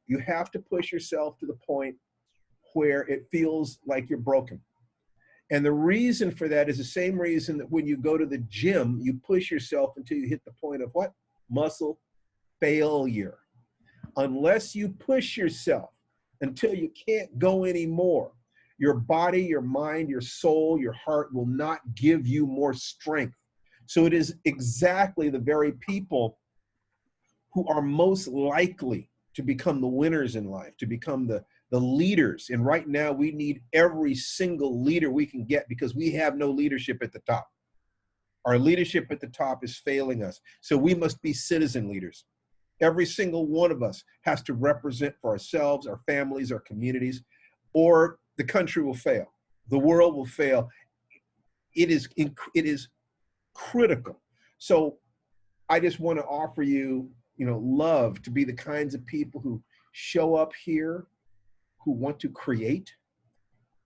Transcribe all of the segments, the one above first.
You have to push yourself to the point where it feels like you're broken. And the reason for that is the same reason that when you go to the gym, you push yourself until you hit the point of what? Muscle failure. Unless you push yourself until you can't go anymore, your body, your mind, your soul, your heart will not give you more strength. So it is exactly the very people who are most likely to become the winners in life, to become the leaders. And right now we need every single leader we can get because we have no leadership at the top. Our leadership at the top is failing us. So we must be citizen leaders. Every single one of us has to represent for ourselves, our families, our communities, or the country will fail. The world will fail. It is critical. So I just want to offer you, love to be the kinds of people who show up here, who want to create,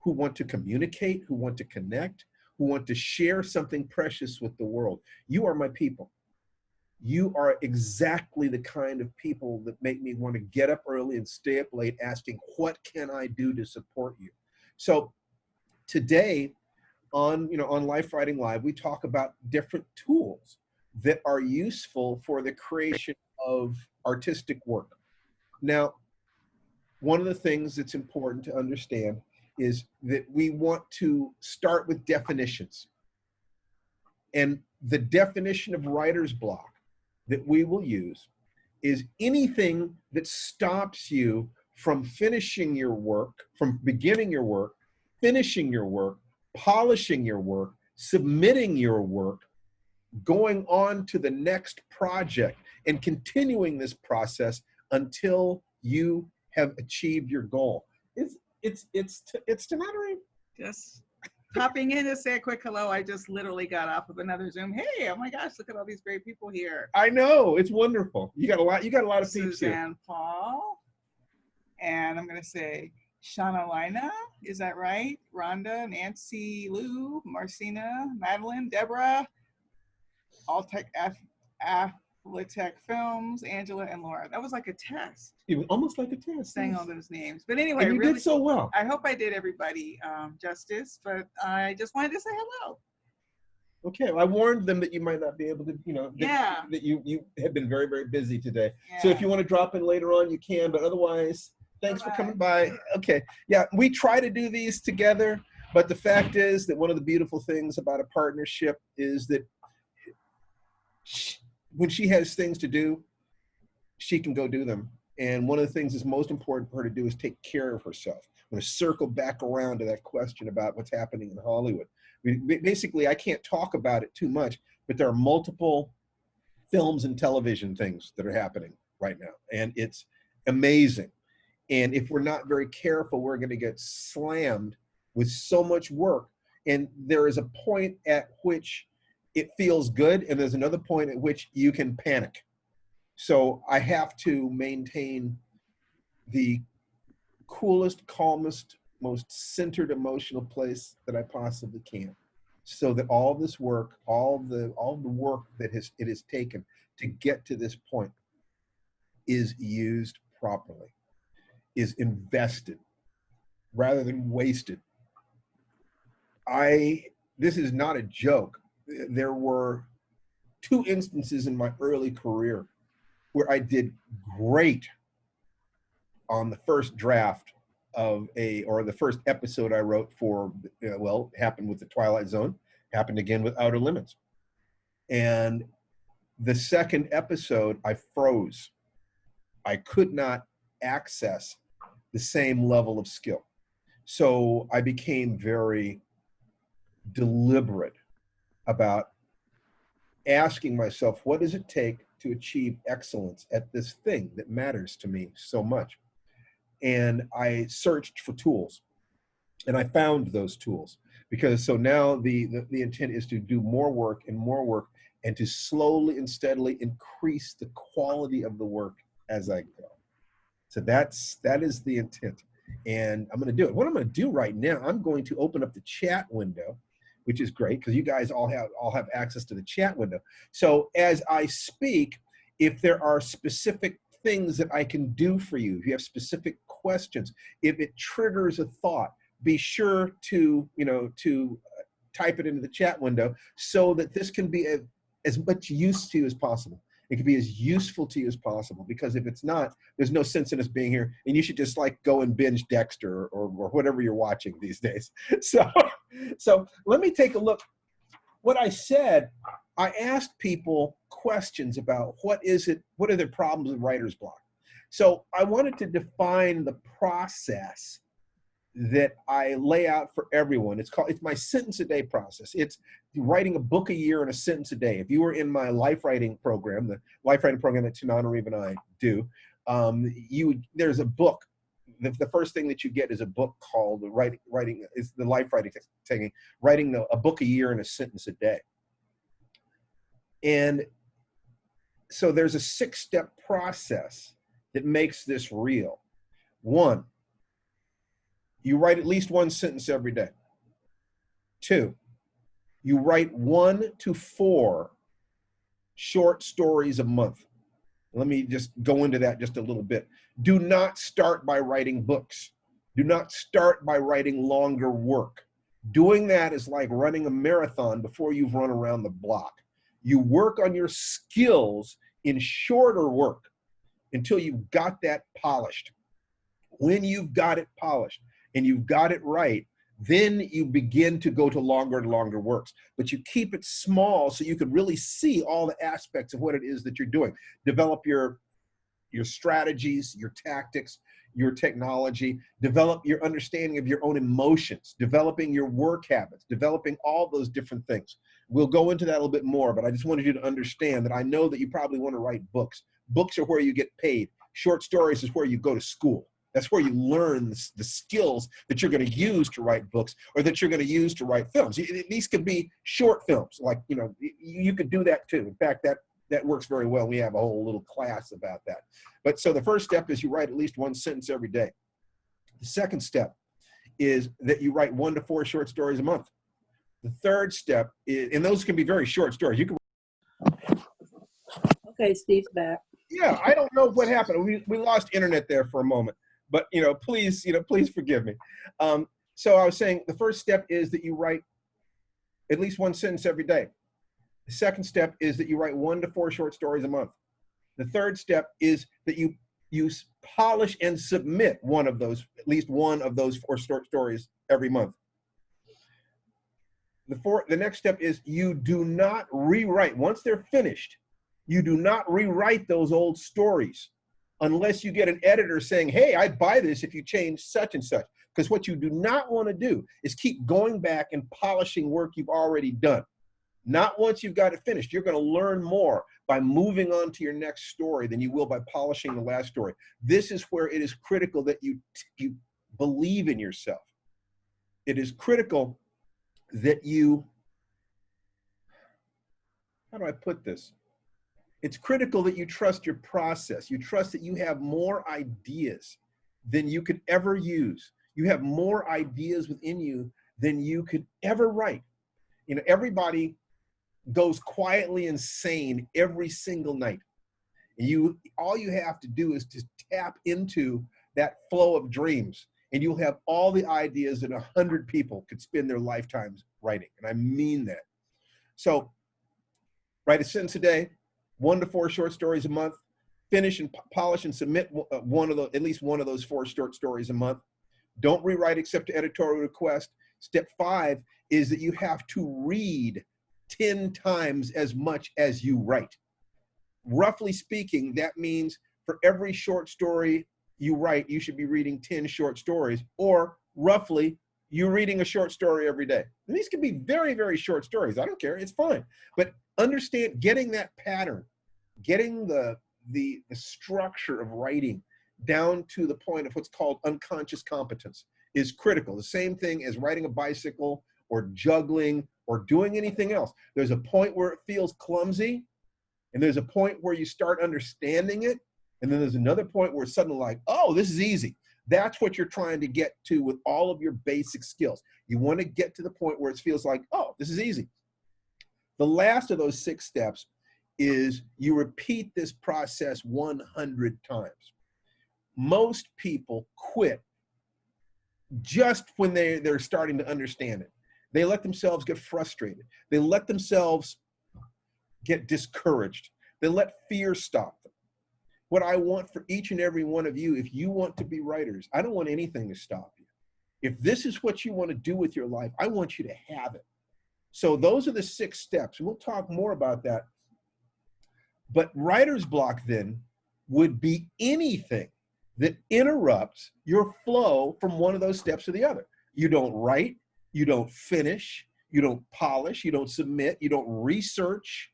who want to communicate, who want to connect, who want to share something precious with the world. You are my people. You are exactly the kind of people that make me want to get up early and stay up late asking, what can I do to support you? So today on Life Writing Live, we talk about different tools that are useful for the creation of artistic work. Now, one of the things that's important to understand is that we want to start with definitions. And the definition of writer's block that we will use is anything that stops you from finishing your work, from beginning your work, finishing your work, polishing your work, submitting your work, going on to the next project, and continuing this process until you have achieved your goal. It's tonight. Just popping in to say a quick hello. I just literally got off of another Zoom. Hey, oh my gosh, look at all these great people here. I know, it's wonderful. You got a lot of people here. Suzanne Paul, and I'm gonna say Shauna Lina, is that right? Rhonda, Nancy, Lou, Marcina, Madeline, Deborah, Alltech Athletech Films, Angela, and Laura. That was like a test. It was almost like a test. Saying all those names. But anyway, and you really, did so well. I hope I did everybody justice, but I just wanted to say hello. Okay, well, I warned them that you might not be able to, that you have been very, very busy today. Yeah. So if you want to drop in later on, you can, but otherwise, thanks for coming by. Okay, yeah, we try to do these together, but the fact is that one of the beautiful things about a partnership is that when she has things to do, she can go do them. And one of the things that's most important for her to do is take care of herself. I'm going to circle back around to that question about what's happening in Hollywood. Basically, I can't talk about it too much, but there are multiple films and television things that are happening right now. And it's amazing. And if we're not very careful, we're going to get slammed with so much work. And there is a point at which it feels good, and there's another point at which you can panic. So I have to maintain the coolest, calmest, most centered emotional place that I possibly can, so that all this work, all the work that it has taken to get to this point is used properly, is invested rather than wasted. This is not a joke. There were 2 instances in my early career where I did great on the first draft of the first episode I wrote for, it happened with The Twilight Zone, happened again with Outer Limits. And the second episode, I froze. I could not access the same level of skill. So I became very deliberate about asking myself, what does it take to achieve excellence at this thing that matters to me so much? And I searched for tools, and I found those tools, because so now the intent is to do more work and to slowly and steadily increase the quality of the work as I go. So that is the intent, and I'm going to do it. What I'm going to do right now, I'm going to open up the chat window, which is great because you guys all have access to the chat window. So as I speak, if there are specific things that I can do for you, if you have specific questions, if it triggers a thought, be sure to, type it into the chat window so that this can be as much use to you as possible. It can be as useful to you as possible, because if it's not, there's no sense in us being here, and you should just like go and binge Dexter or whatever you're watching these days. So let me take a look. What I said, I asked people questions about what are their problems with writer's block. So I wanted to define the process that I lay out for everyone. It's my sentence a day process. It's writing a book a year and a sentence a day. If you were in my life writing program, the life writing program that Tananarive and I do, there's a book. The first thing that you get is a book called writing is the life writing technique, writing a book a year and a sentence a day. And so there's a 6-step process that makes this real. 1, you write at least 1 sentence every day. 2, you write 1 to 4 short stories a month. Let me just go into that just a little bit. Do not start by writing books. Do not start by writing longer work. Doing that is like running a marathon before you've run around the block. You work on your skills in shorter work until you've got that polished. When you've got it polished and you've got it right, then you begin to go to longer and longer works. But you keep it small so you can really see all the aspects of what it is that you're doing. Develop your strategies, your tactics, your technology, develop your understanding of your own emotions, developing your work habits, developing all those different things. We'll go into that a little bit more, but I just wanted you to understand that I know that you probably want to write books. Books are where you get paid. Short stories is where you go to school. That's where you learn the skills that you're going to use to write books, or that you're going to use to write films. These could be short films, like, you could do that too. In fact, that works very well. We have a whole little class about that. But so the first step is you write at least 1 sentence every day. The second step is that you write 1 to 4 short stories a month. The third step is, and those can be very short stories. You can. Okay, Steve's back. Yeah, I don't know what happened. We lost internet there for a moment, but please forgive me. So I was saying the first step is that you write at least 1 sentence every day. The second step is that you write 1 to 4 short stories a month. The third step is that you polish and submit at least one of those 4 short stories every month. The next step is you do not rewrite. Once they're finished, you do not rewrite those old stories unless you get an editor saying, hey, I'd buy this if you change such and such. Because what you do not want to do is keep going back and polishing work you've already done. Not once you've got it finished. You're going to learn more by moving on to your next story than you will by polishing the last story. This is where it is critical that you believe in yourself. It is critical that you, how do I put this? It's critical that you trust your process. You trust that you have more ideas than you could ever use. You have more ideas within you than you could ever write. Everybody goes quietly insane every single night. All you have to do is to tap into that flow of dreams, and you'll have all the ideas that 100 people could spend their lifetimes writing. And I mean that. So write a sentence a day, 1 to 4 short stories a month, finish and polish and submit at least one of those 4 short stories a month. Don't rewrite except to editorial request. Step 5 is that you have to read 10 times as much as you write. Roughly speaking, that means for every short story you write, you should be reading 10 short stories, or roughly you're reading a short story every day. And these can be very, very short stories. I don't care, it's fine. But understand, getting that pattern, getting the structure of writing down to the point of what's called unconscious competence is critical. The same thing as riding a bicycle or juggling or doing anything else. There's a point where it feels clumsy, and there's a point where you start understanding it, and then there's another point where it's suddenly like, oh, this is easy. That's what you're trying to get to with all of your basic skills. You want to get to the point where it feels like, oh, this is easy. The last of those 6 steps is you repeat this process 100 times. Most people quit just when they're starting to understand it. They let themselves get frustrated. They let themselves get discouraged. They let fear stop them. What I want for each and every one of you, if you want to be writers, I don't want anything to stop you. If this is what you want to do with your life, I want you to have it. So those are the 6 steps. We'll talk more about that. But writer's block then would be anything that interrupts your flow from one of those steps to the other. You don't write, you don't finish, you don't polish, you don't submit, you don't research,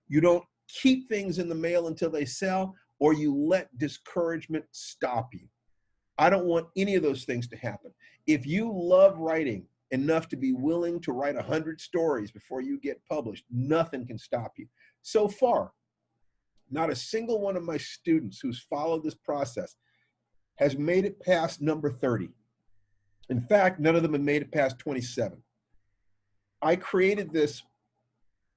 you don't keep things in the mail until they sell, or you let discouragement stop you. I don't want any of those things to happen. If you love writing enough to be willing to write 100 stories before you get published, nothing can stop you. So far, not a single one of my students who's followed this process has made it past number 30. In fact, none of them have made it past 27. I created this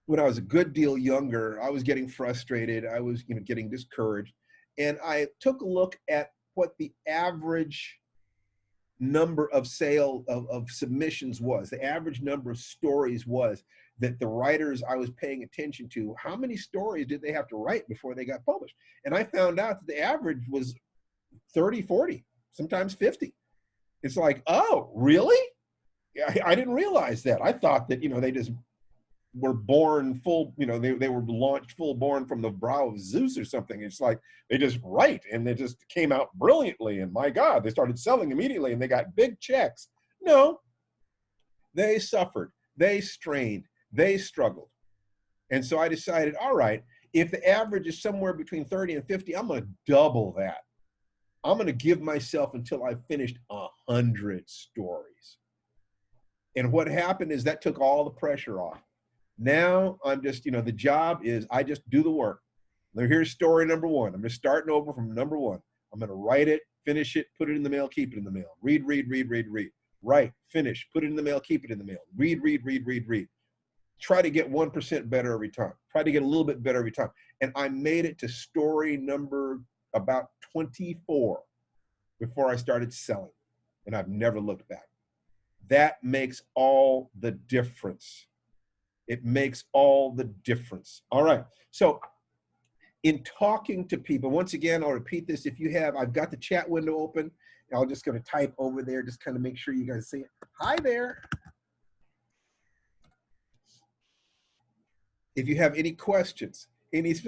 when I was a good deal younger. I was getting frustrated. I was, getting discouraged. And I took a look at what the average number of submissions was, the average number of stories was that the writers I was paying attention to, how many stories did they have to write before they got published? And I found out that the average was 30, 40, sometimes 50. It's like, oh, really? I didn't realize that. I thought that, they just were born full, they were launched full born from the brow of Zeus or something. It's like they just write and they just came out brilliantly. And my God, they started selling immediately and they got big checks. No, they suffered, they strained, they struggled. And so I decided, all right, if the average is somewhere between 30 and 50, I'm going to double that. I'm going to give myself until I've finished 100 stories. And what happened is that took all the pressure off. Now I'm just, the job is I just do the work. Now here's story number 1. I'm just starting over from number 1. I'm going to write it, finish it, put it in the mail, keep it in the mail. Read. Write, finish, put it in the mail, keep it in the mail. Read. Try to get 1% better every time. Try to get a little bit better every time. And I made it to story number about 24 before I started selling. And I've never looked back. That makes all the difference. It makes all the difference. All right. So in talking to people, once again, I'll repeat this. If you have, I've got the chat window open. I'm just going to type over there, just kind of make sure you guys see it. Hi there. If you have any questions,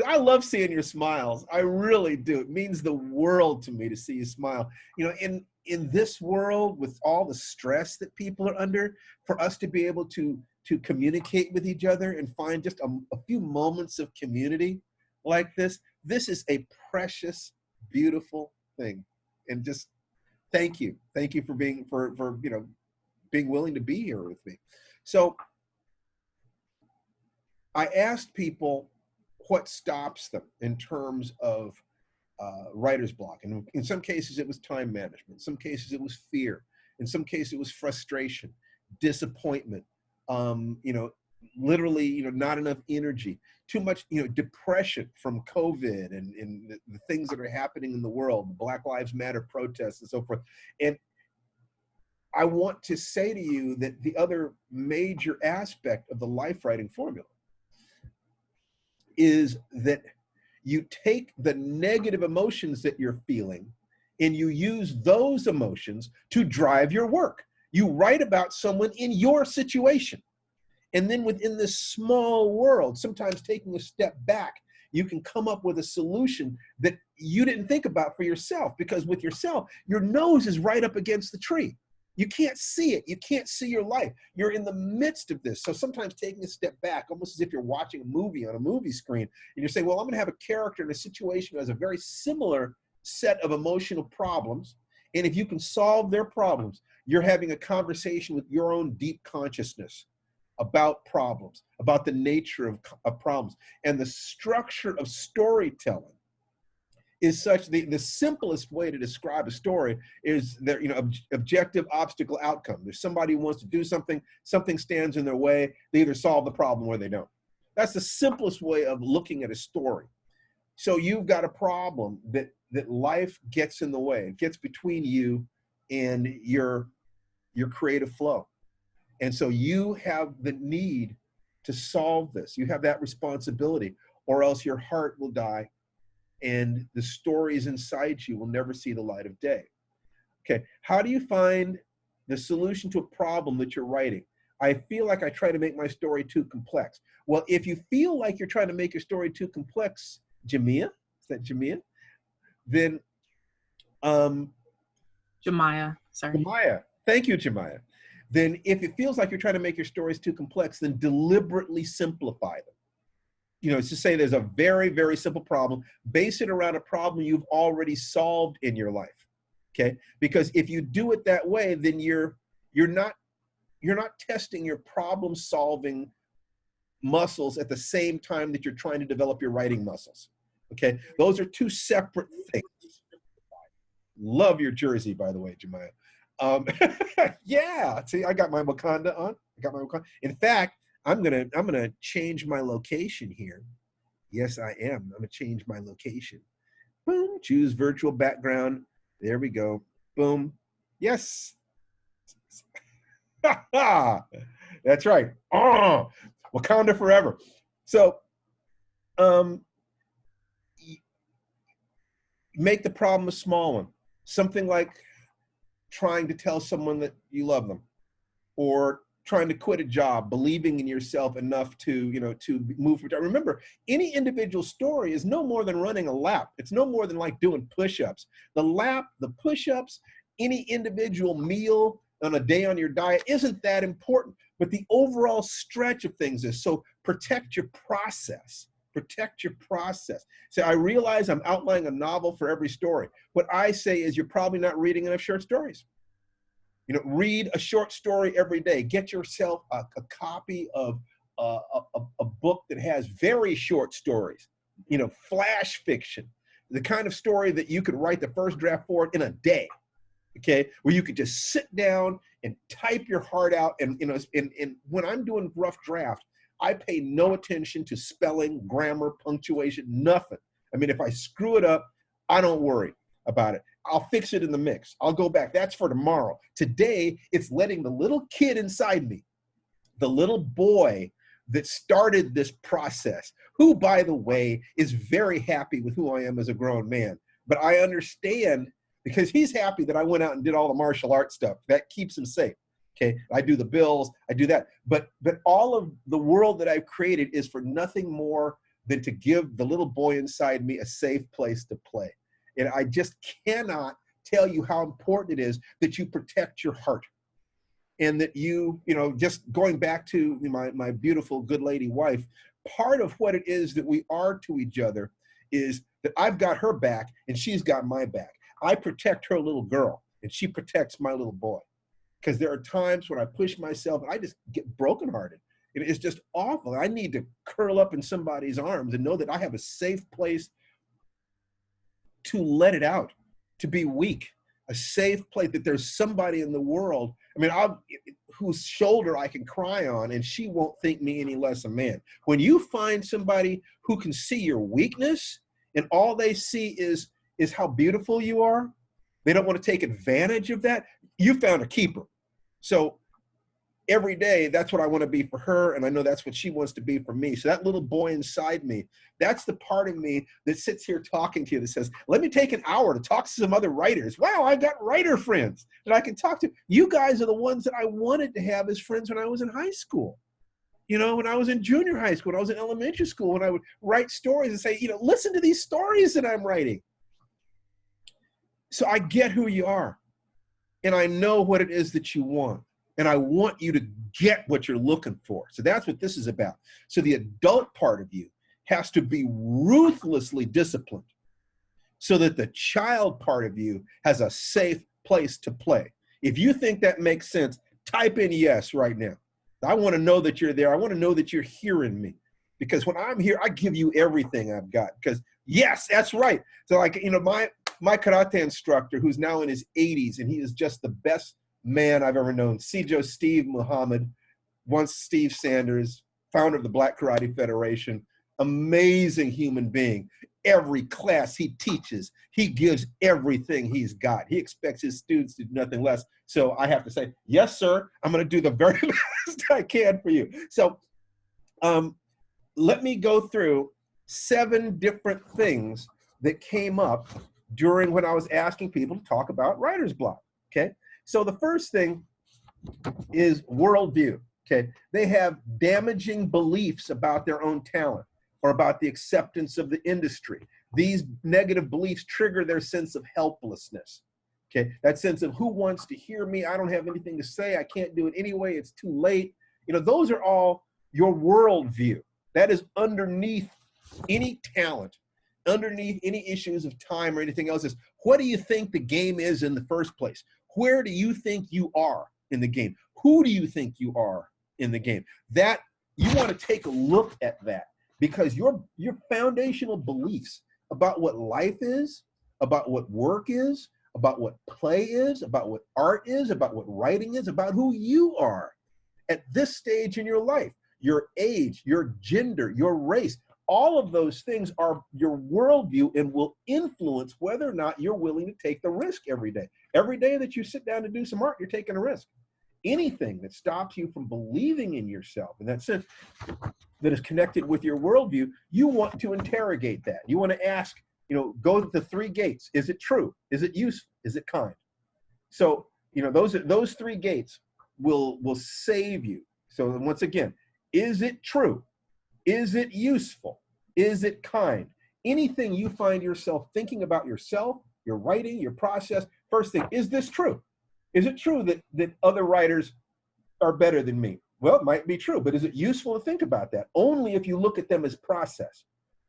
I love seeing your smiles. I really do. It means the world to me to see you smile. In this world with all the stress that people are under, for us to be able to communicate with each other and find just a few moments of community like this is a precious, beautiful thing. And just thank you for being being willing to be here with me. So I asked people what stops them in terms of writer's block. And in some cases it was time management. In some cases it was fear. In some cases it was frustration, disappointment, literally, not enough energy, too much, depression from COVID and the things that are happening in the world, Black Lives Matter protests and so forth. And I want to say to you that the other major aspect of the life writing formula is that you take the negative emotions that you're feeling and you use those emotions to drive your work. You write about someone in your situation. And then within this small world, sometimes taking a step back, you can come up with a solution that you didn't think about for yourself, because with yourself, your nose is right up against the tree. You can't see it. You can't see your life. You're in the midst of this. So sometimes taking a step back, almost as if you're watching a movie on a movie screen, and you're saying, well, I'm going to have a character in a situation who has a very similar set of emotional problems. And if you can solve their problems, you're having a conversation with your own deep consciousness about problems, about the nature of problems. And the structure of storytelling is such, the simplest way to describe a story is there, objective, obstacle, outcome. There's somebody who wants to do something, something stands in their way, they either solve the problem or they don't. That's the simplest way of looking at a story. So you've got a problem that life gets in the way. It gets between you and your creative flow. And so you have the need to solve this. You have that responsibility, or else your heart will die and the stories inside you will never see the light of day. Okay, how do you find the solution to a problem that you're writing? I feel like I try to make my story too complex. Well, if you feel like you're trying to make your story too complex, Jamia, is that Jamia? Then, Jemiah, sorry. Jemiah, thank you, Jemiah. Then if it feels like you're trying to make your stories too complex, then deliberately simplify them. You know, it's to say there's a very, very simple problem. Base it around a problem you've already solved in your life. Okay? Because if you do it that way, then you're not testing your problem-solving muscles at the same time that you're trying to develop your writing muscles. Okay? Those are two separate things. Love your jersey, by the way, Jemiah. Yeah, see, I got my Wakanda on. I got my Wakanda. In fact, I'm gonna change my location here. Yes, I am. I'm gonna change my location. Boom. Choose virtual background. There we go. Boom. Yes. That's right. Oh, Wakanda forever. So, make the problem a small one. Something like trying to tell someone that you love them, or trying to quit a job, believing in yourself enough to, you know, to move. Remember, any individual story is no more than running a lap. It's no more than like doing push-ups. The lap, the push-ups, any individual meal on a day on your diet isn't that important, but the overall stretch of things is. So protect your process. Protect your process. So I realize I'm outlining a novel for every story. What I say is you're probably not reading enough short stories. You know, read a short story every day. Get yourself a copy of a book that has very short stories, you know, flash fiction, the kind of story that you could write the first draft for in a day, okay, where you could just sit down and type your heart out. And, you know, and when I'm doing rough draft, I pay no attention to spelling, grammar, punctuation, nothing. I mean, if I screw it up, I don't worry about it. I'll fix it in the mix. I'll go back. That's for tomorrow. Today, it's letting the little kid inside me, the little boy that started this process, who, by the way, is very happy with who I am as a grown man. But I understand, because he's happy that I went out and did all the martial arts stuff. That keeps him safe. Okay, I do the bills, I do that. But all of the world that I've created is for nothing more than to give the little boy inside me a safe place to play. And I just cannot tell you how important it is that you protect your heart. And that you know, just going back to my beautiful good lady wife, part of what it is that we are to each other is that I've got her back and she's got my back. I protect her little girl and she protects my little boy. Because there are times when I push myself and I just get brokenhearted. It's just awful. I need to curl up in somebody's arms and know that I have a safe place to let it out, to be weak, a safe place, that there's somebody in the world, I mean, whose shoulder I can cry on and she won't think me any less a man. When you find somebody who can see your weakness and all they see is how beautiful you are, they don't want to take advantage of that, you found a keeper. So every day, that's what I want to be for her, and I know that's what she wants to be for me. So that little boy inside me, that's the part of me that sits here talking to you that says, let me take an hour to talk to some other writers. Wow, I got writer friends that I can talk to. You guys are the ones that I wanted to have as friends when I was in high school. You know, when I was in junior high school, when I was in elementary school, when I would write stories and say, you know, listen to these stories that I'm writing. So I get who you are, and I know what it is that you want. And I want you to get what you're looking for. So that's what this is about. So the adult part of you has to be ruthlessly disciplined so that the child part of you has a safe place to play. If you think that makes sense, type in yes right now. I want to know that you're there. I want to know that you're hearing me. Because when I'm here, I give you everything I've got. Because yes, that's right. So like, you know, my karate instructor, who's now in his 80s, and he is just the best man I've ever known. Sijo Steve Muhammad, once Steve Sanders, founder of the Black Karate Federation, amazing human being. Every class he teaches, he gives everything he's got. He expects his students to do nothing less. So I have to say, yes, sir, I'm going to do the very best I can for you. So let me go through 7 different things that came up during when I was asking people to talk about writer's block, okay? So the first thing is worldview, okay? They have damaging beliefs about their own talent or about the acceptance of the industry. These negative beliefs trigger their sense of helplessness, okay? That sense of who wants to hear me? I don't have anything to say. I can't do it anyway. It's too late. You know, those are all your worldview. That is underneath any talent, underneath any issues of time or anything else. Is what do you think the game is in the first place? Where do you think you are in the game? Who do you think you are in the game? That you want to take a look at that, because your foundational beliefs about what life is, about what work is, about what play is, about what art is, about what writing is, about who you are at this stage in your life, your age, your gender, your race, all of those things are your worldview and will influence whether or not you're willing to take the risk every day. Every day that you sit down to do some art, you're taking a risk. Anything that stops you from believing in yourself in that sense that is connected with your worldview, you want to interrogate that. You want to ask, you know, go to the 3 gates. Is it true? Is it useful? Is it kind? So, you know, those 3 gates will save you. So once again, is it true? Is it useful? Is it kind? Anything you find yourself thinking about yourself, your writing, your process, first thing, is this true? Is it true that other writers are better than me? Well, it might be true, but is it useful to think about that? Only if you look at them as process.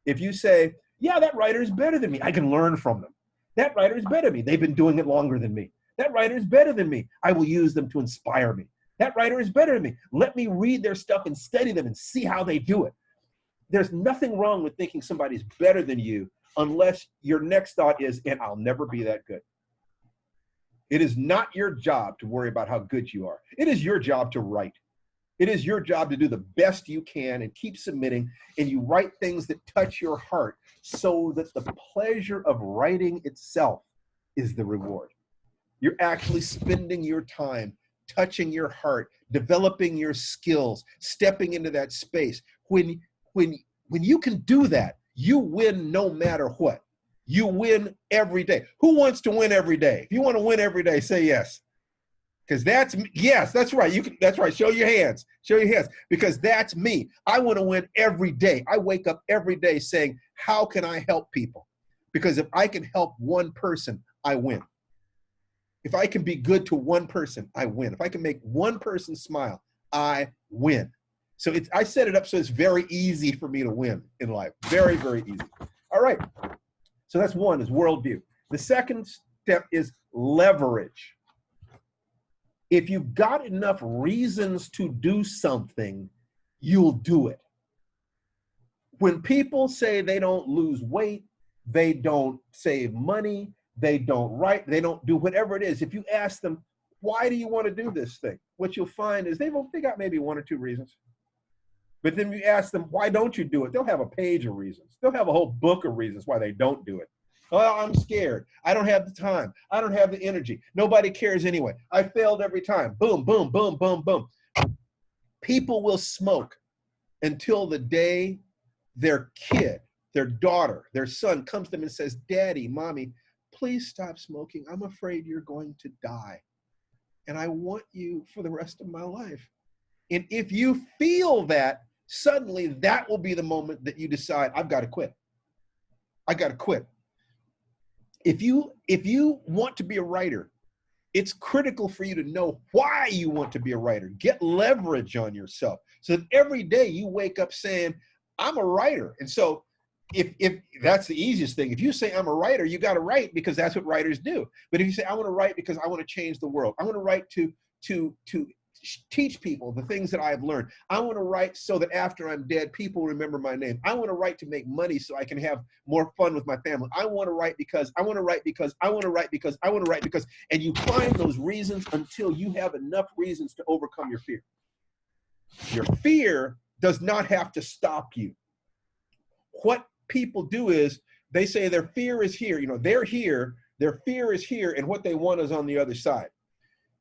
If you say, yeah, that writer is better than me, I can learn from them. That writer is better than me, they've been doing it longer than me. That writer is better than me, I will use them to inspire me. That writer is better than me, let me read their stuff and study them and see how they do it. There's nothing wrong with thinking somebody's better than you unless your next thought is, and I'll never be that good. It is not your job to worry about how good you are. It is your job to write. It is your job to do the best you can and keep submitting, and you write things that touch your heart so that the pleasure of writing itself is the reward. You're actually spending your time touching your heart, developing your skills, stepping into that space. When you can do that, you win no matter what. You win every day. Who wants to win every day? If you want to win every day, say yes. Because yes, that's right. That's right. Show your hands. Show your hands. Because that's me. I want to win every day. I wake up every day saying, how can I help people? Because if I can help one person, I win. If I can be good to one person, I win. If I can make one person smile, I win. So I set it up so it's very easy for me to win in life. Very, very easy. All right. So that's one, is worldview. The second step is leverage. If you've got enough reasons to do something, you'll do it. When people say they don't lose weight, they don't save money, they don't write, they don't do whatever it is, if you ask them, why do you want to do this thing? What you'll find is they got maybe 1 or 2 reasons. But then you ask them, why don't you do it? They'll have a page of reasons. They'll have a whole book of reasons why they don't do it. Oh, I'm scared. I don't have the time. I don't have the energy. Nobody cares anyway. I failed every time. Boom, boom, boom, boom, boom. People will smoke until the day their kid, their daughter, their son comes to them and says, Daddy, Mommy, please stop smoking. I'm afraid you're going to die. And I want you for the rest of my life. And if you feel that, suddenly that will be the moment that you decide, I've got to quit. I got to quit. If you want to be a writer, it's critical for you to know why you want to be a writer. Get leverage on yourself so that every day you wake up saying, I'm a writer. And so if that's the easiest thing, if you say I'm a writer, you got to write because that's what writers do. But if you say I want to write because I want to change the world, I want to write to teach people the things that I've learned. I want to write so that after I'm dead, people remember my name. I want to write to make money so I can have more fun with my family. I want to write because I want to write because I want to write because I want to write because, and you find those reasons until you have enough reasons to overcome your fear. Your fear does not have to stop you. What people do is they say their fear is here. You know, they're here, their fear is here, and what they want is on the other side.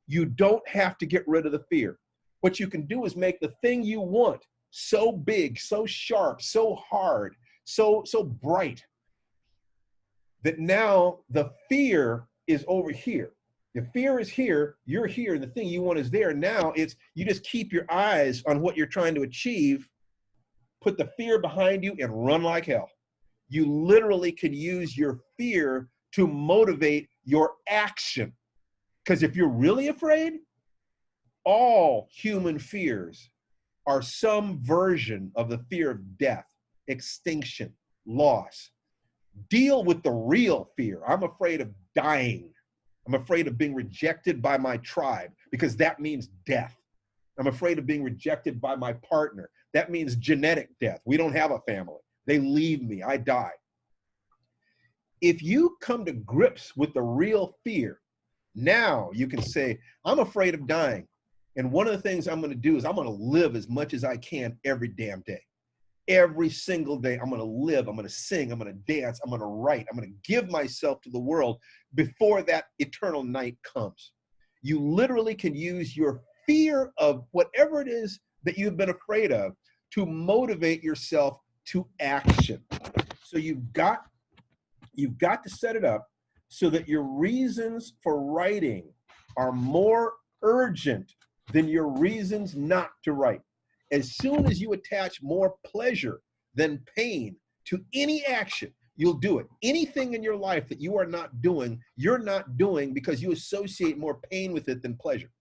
You don't have to get rid of the fear. What you can do is make the thing you want so big, so sharp, so hard, so bright, that now the fear is over here. The fear is here, you're here, and the thing you want is there. Now it's, you just keep your eyes on what you're trying to achieve, put the fear behind you, and run like hell. You literally can use your fear to motivate your action. Because if you're really afraid, all human fears are some version of the fear of death, extinction, loss. Deal with the real fear. I'm afraid of dying. I'm afraid of being rejected by my tribe because that means death. I'm afraid of being rejected by my partner. That means genetic death. We don't have a family. They leave me. I die. If you come to grips with the real fear, now you can say, I'm afraid of dying. And one of the things I'm going to do is I'm going to live as much as I can every damn day. Every single day, I'm going to live, I'm going to sing, I'm going to dance, I'm going to write, I'm going to give myself to the world before that eternal night comes. You literally can use your fear of whatever it is that you've been afraid of to motivate yourself to action. So you've got to set it up so that your reasons for writing are more urgent than your reasons not to write. As soon as you attach more pleasure than pain to any action, you'll do it. Anything in your life that you are not doing, you're not doing because you associate more pain with it than pleasure.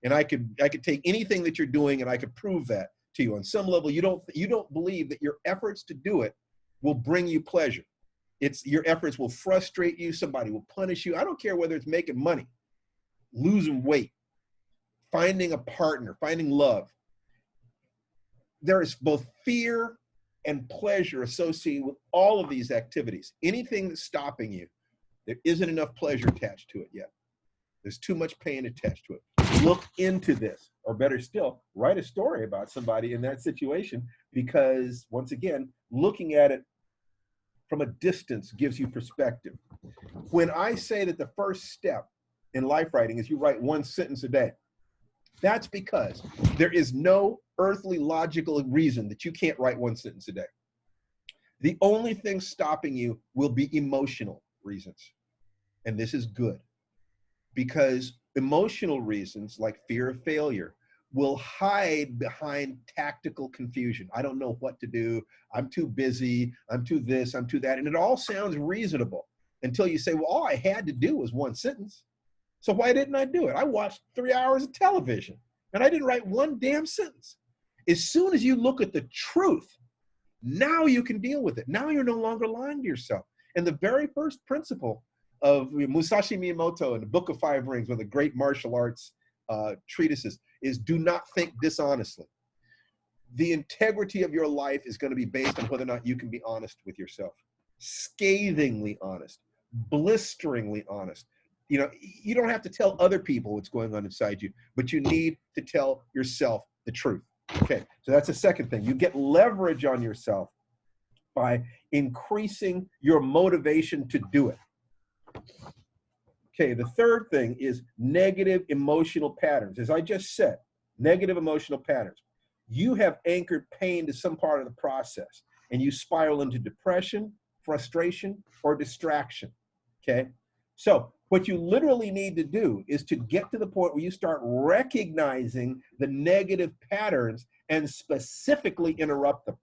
And I could take anything that you're doing and I could prove that to you. On some level, you don't believe that your efforts to do it will bring you pleasure. It's your efforts will frustrate you. Somebody will punish you. I don't care whether it's making money, losing weight, finding a partner, finding love. There is both fear and pleasure associated with all of these activities. Anything that's stopping you, there isn't enough pleasure attached to it yet. There's too much pain attached to it. Look into this, or better still, write a story about somebody in that situation, because once again, looking at it from a distance gives you perspective. When I say that the first step in life writing is you write one sentence a day, that's because there is no earthly logical reason that you can't write one sentence a day. The only thing stopping you will be emotional reasons. And this is good, because emotional reasons like fear of failure will hide behind tactical confusion. I don't know what to do. I'm too busy. I'm too this, I'm too that. And it all sounds reasonable until you say, well, all I had to do was one sentence. So why didn't I do it? I watched 3 hours of television and I didn't write one damn sentence. As soon as you look at the truth, now you can deal with it. Now you're no longer lying to yourself. And the very first principle of Musashi Miyamoto in the Book of Five Rings, one of the great martial arts treatises, is do not think dishonestly. The integrity of your life is going to be based on whether or not you can be honest with yourself. Scathingly honest, blisteringly honest. You know, you don't have to tell other people what's going on inside you, but you need to tell yourself the truth. Okay, so that's the second thing. You get leverage on yourself by increasing your motivation to do it. Okay, the third thing is negative emotional patterns. As I just said, negative emotional patterns. You have anchored pain to some part of the process, and you spiral into depression, frustration, or distraction. Okay, so what you literally need to do is to get to the point where you start recognizing the negative patterns and specifically interrupt them.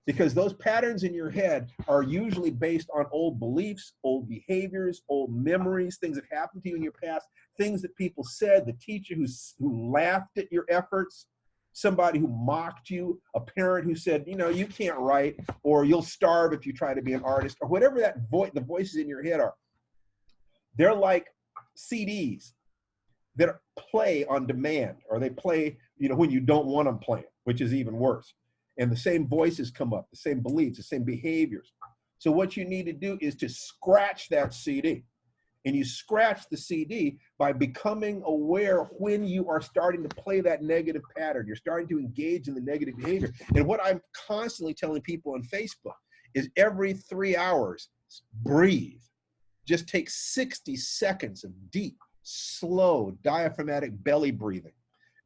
Because those patterns in your head are usually based on old beliefs, old behaviors, old memories, things that happened to you in your past, things that people said, the teacher who laughed at your efforts, somebody who mocked you, a parent who said, you know, you can't write, or you'll starve if you try to be an artist, or whatever that the voices in your head are. They're like CDs that play on demand, or they play, you know, when you don't want them playing, which is even worse. And the same voices come up, the same beliefs, the same behaviors. So what you need to do is to scratch that CD and you scratch the CD by becoming aware when you are starting to play that negative pattern. You're starting to engage in the negative behavior. And what I'm constantly telling people on Facebook is every 3 hours, breathe. Just take 60 seconds of deep, slow, diaphragmatic belly breathing.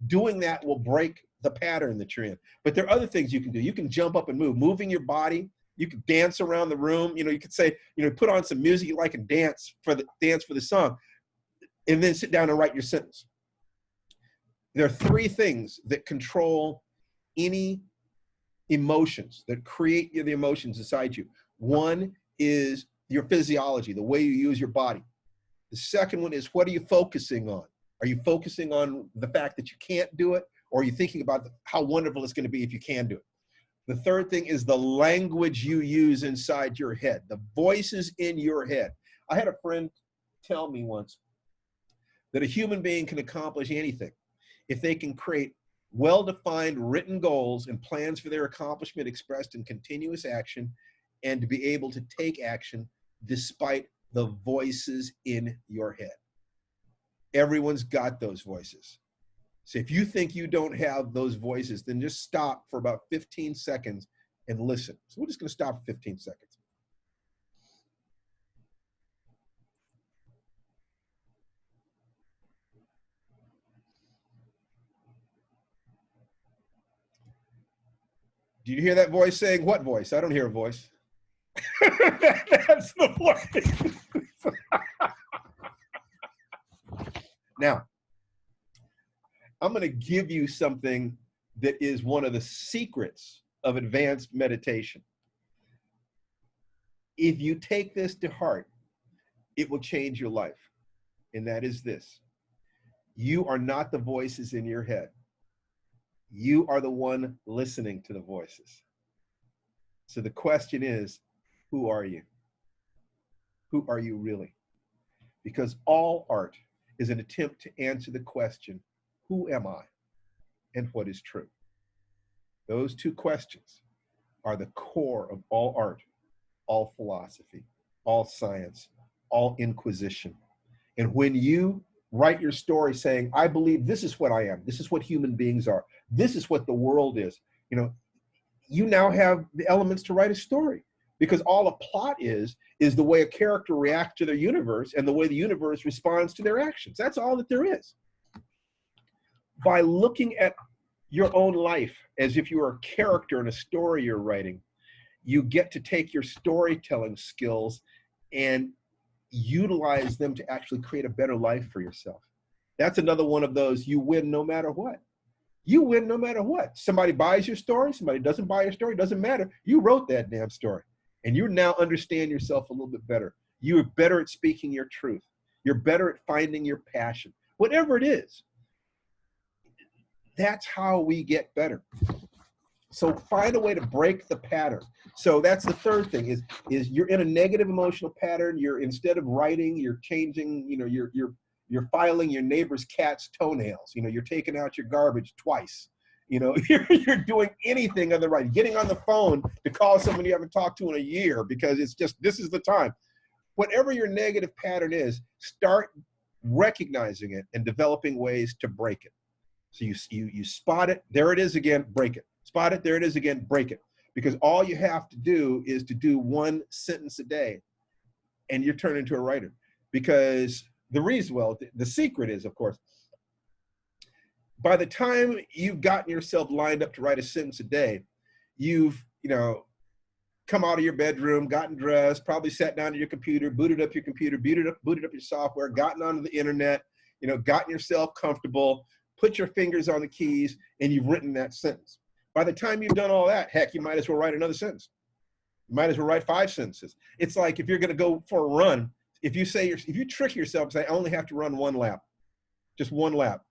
Doing that will break the pattern that you're in. But there are other things you can do. You can jump up and move, moving your body. You can dance around the room. You know, you could say, you know, put on some music you like and dance for the song, and then sit down and write your sentence. There are 3 things that control any emotions, that create the emotions inside you. One is your physiology, the way you use your body. The second one is, what are you focusing on? Are you focusing on the fact that you can't do it? Or are you thinking about how wonderful it's going to be if you can do it? The third thing is the language you use inside your head, the voices in your head. I had a friend tell me once that a human being can accomplish anything if they can create well-defined written goals and plans for their accomplishment expressed in continuous action, and to be able to take action despite the voices in your head. Everyone's got those voices. So if you think you don't have those voices, then just stop for about 15 seconds and listen. So we're just going to stop for 15 seconds. Do you hear that voice saying, what voice? I don't hear a voice. That's the voice. Now, I'm going to give you something that is one of the secrets of advanced meditation. If you take this to heart, it will change your life. And that is this: you are not the voices in your head. You are the one listening to the voices. So the question is, who are you? Who are you really? Because all art is an attempt to answer the question, who am I and what is true? Those 2 questions are the core of all art, all philosophy, all science, all inquisition. And when you write your story saying, I believe this is what I am, this is what human beings are, this is what the world is, you now have the elements to write a story. Because all a plot is the way a character reacts to their universe and the way the universe responds to their actions. That's all that there is. By looking at your own life as if you were a character in a story you're writing, you get to take your storytelling skills and utilize them to actually create a better life for yourself. That's another one of those, you win no matter what. You win no matter what. Somebody buys your story, somebody doesn't buy your story, doesn't matter. You wrote that damn story. And you now understand yourself a little bit better. You're better at speaking your truth. You're better at finding your passion. Whatever it is, that's how we get better. So find a way to break the pattern. So that's the third thing is you're in a negative emotional pattern. You're, instead of writing, you're changing, you're filing your neighbor's cat's toenails. You're taking out your garbage twice. You're doing anything other than writing, getting on the phone to call someone you haven't talked to in a year because it's just, this is the time. Whatever your negative pattern is, start recognizing it and developing ways to break it. So you spot it, there it is again, break it. Spot it, there it is again, break it. Because all you have to do is to do 1 sentence a day and you're turned into a writer. Because the secret is, of course, by the time you've gotten yourself lined up to write a sentence a day, you've, come out of your bedroom, gotten dressed, probably sat down to your computer, booted up your computer, booted up your software, gotten onto the internet, gotten yourself comfortable, put your fingers on the keys, and you've written that sentence. By the time you've done all that, heck, you might as well write another sentence. You might as well write 5 sentences. It's like if you're going to go for a run, if you trick yourself and say, I only have to run 1 lap, just 1 lap.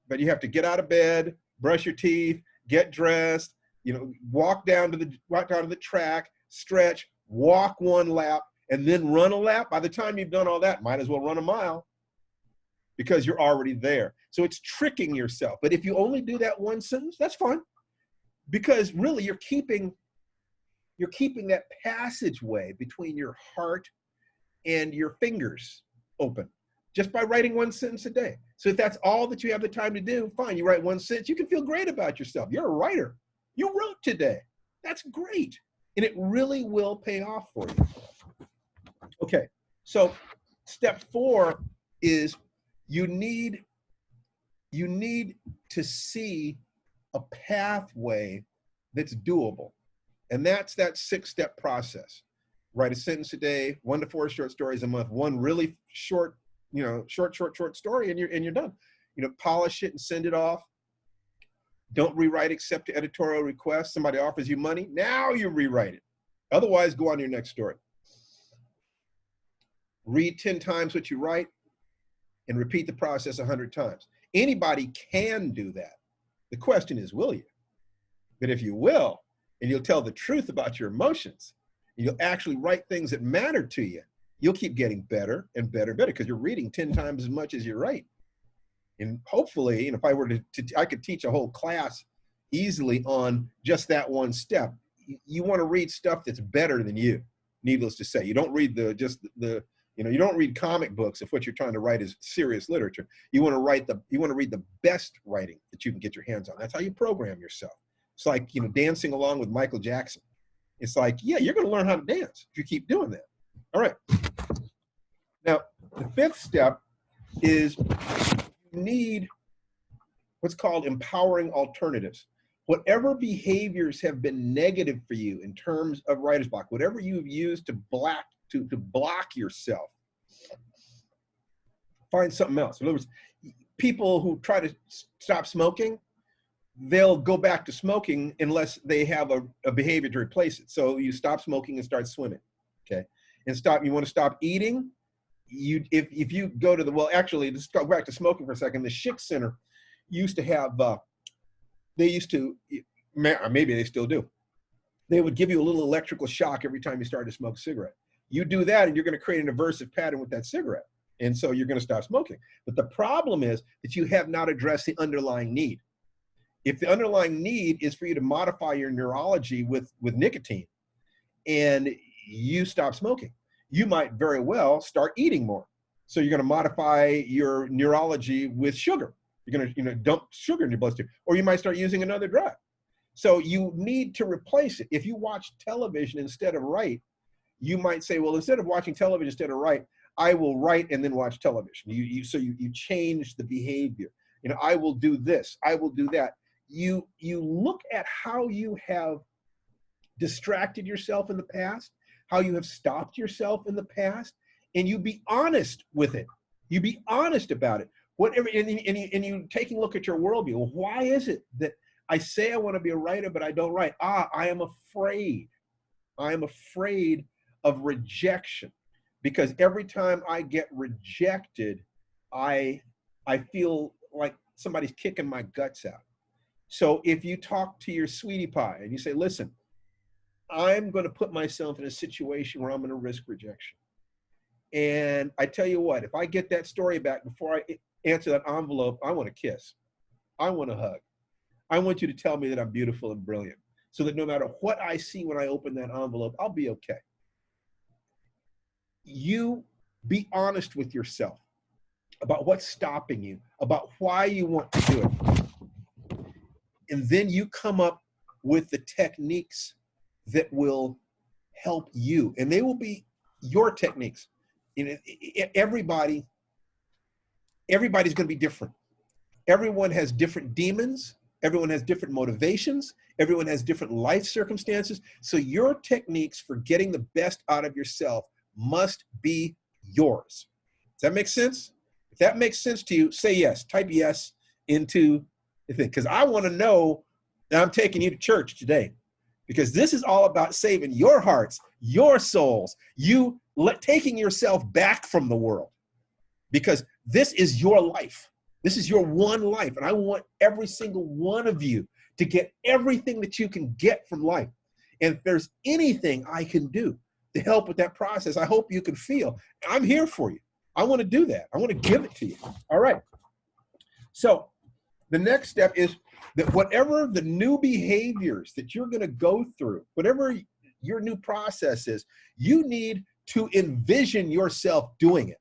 But you have to get out of bed, brush your teeth, get dressed, walk down to the track, stretch, walk 1 lap, and then run a lap. By the time you've done all that, might as well run a mile because you're already there. So it's tricking yourself. But if you only do that 1 sentence, that's fine. Because really you're keeping that passageway between your heart and your fingers. open just by writing one sentence a day. So if that's all that you have the time to do, fine, you write one sentence, you can feel great about yourself. You're a writer. You wrote today. That's great. And it really will pay off for you. Okay, so step 4 is you need to see a pathway that's doable. And that's that 6-step process. Write a sentence a day, 1 to 4 short stories a month, one really short, short story, and you're done. Polish it and send it off. Don't rewrite except to editorial request. Somebody offers you money, now you rewrite it. Otherwise, go on to your next story. Read 10 times what you write and repeat the process 100 times. Anybody can do that. The question is, will you? But if you will, and you'll tell the truth about your emotions, and you'll actually write things that matter to you, you'll keep getting better and better and better because you're reading 10 times as much as you write. And hopefully, and if I were to I could teach a whole class easily on just that one step. You want to read stuff that's better than you, needless to say. You don't read you don't read comic books if what you're trying to write is serious literature. You want to read the best writing that you can get your hands on. That's how you program yourself. It's like, dancing along with Michael Jackson. It's like, yeah, you're going to learn how to dance if you keep doing that. All right. Now, the 5th step is you need what's called empowering alternatives. Whatever behaviors have been negative for you in terms of writer's block, whatever you've used to block yourself, find something else. In other words, people who try to stop smoking, they'll go back to smoking unless they have a behavior to replace it. So you stop smoking and start swimming, okay? And you want to stop eating, if you go to let's go back to smoking for a second. The Schick Center used to have, maybe they still do, they would give you a little electrical shock every time you started to smoke a cigarette. You do that and you're going to create an aversive pattern with that cigarette. And so you're going to stop smoking. But the problem is that you have not addressed the underlying need. If the underlying need is for you to modify your neurology with nicotine and you stop smoking, you might very well start eating more. So you're going to modify your neurology with sugar. You're going to dump sugar in your bloodstream, or you might start using another drug. So you need to replace it. If you watch television instead of write, you might say, well, instead of watching television instead of write, I will write and then watch television. So you change the behavior. I will do this. I will do that. You look at how you have distracted yourself in the past, how you have stopped yourself in the past, and you be honest with it. You be honest about it. Whatever, and you taking a look at your worldview. Well, why is it that I say I want to be a writer, but I don't write? I am afraid. I am afraid of rejection, because every time I get rejected, I feel like somebody's kicking my guts out. So if you talk to your sweetie pie and you say, listen, I'm going to put myself in a situation where I'm going to risk rejection. And I tell you what, if I get that story back before I answer that envelope, I want to kiss. I want to hug. I want you to tell me that I'm beautiful and brilliant, so that no matter what I see when I open that envelope, I'll be okay. You be honest with yourself about what's stopping you, about why you want to do it. And then you come up with the techniques that will help you. And they will be your techniques. Everybody's going to be different. Everyone has different demons. Everyone has different motivations. Everyone has different life circumstances. So your techniques for getting the best out of yourself must be yours. Does that make sense? If that makes sense to you, say yes. Type yes into the thing, because I want to know that I'm taking you to church today, because this is all about saving your hearts, your souls, taking yourself back from the world, because this is your life. This is your one life. And I want every single one of you to get everything that you can get from life. And if there's anything I can do to help with that process, I hope you can feel I'm here for you. I want to do that. I want to give it to you. All right. So the next step is that whatever the new behaviors that you're going to go through, whatever your new process is, you need to envision yourself doing it.